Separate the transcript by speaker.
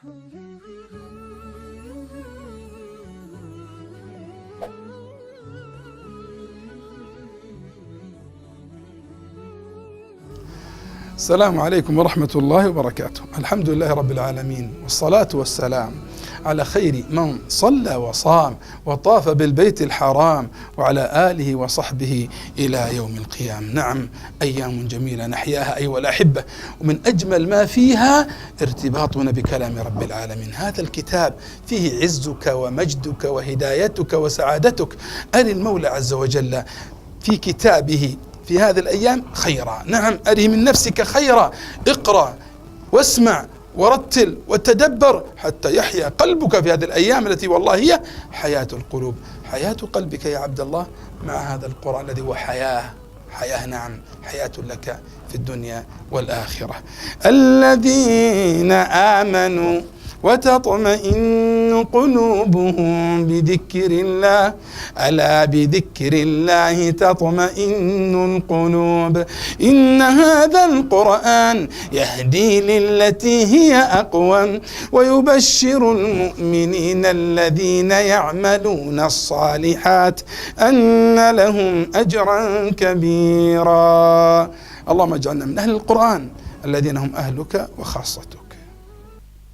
Speaker 1: السلام عليكم ورحمة الله وبركاته. الحمد لله رب العالمين، والصلاة والسلام على خير من صلى وصام وطاف بالبيت الحرام، وعلى آله وصحبه إلى يوم القيامة. نعم، أيام جميلة نحياها أيها الأحبة، ومن أجمل ما فيها ارتباطنا بكلام رب العالمين. هذا الكتاب فيه عزك ومجدك وهدايتك وسعادتك. أري المولى عز وجل في كتابه في هذه الأيام خيرا. نعم، أري من نفسك خيرا. اقرأ واسمع ورتل وتدبر حتى يحيا قلبك في هذه الأيام التي والله هي حياة القلوب، حياة قلبك يا عبد الله مع هذا القرآن الذي هو حياة. نعم، حياة لك في الدنيا والآخرة. الذين آمنوا وتطمئن قلوبهم بذكر الله، ألا بذكر الله تطمئن القلوب. إن هذا القرآن يهدي للتي هي أقوم، ويبشر المؤمنين الذين يعملون الصالحات أن لهم أجرا كبيرا. اللهم اجعلنا من أهل القرآن الذين هم أهلك وخاصتك.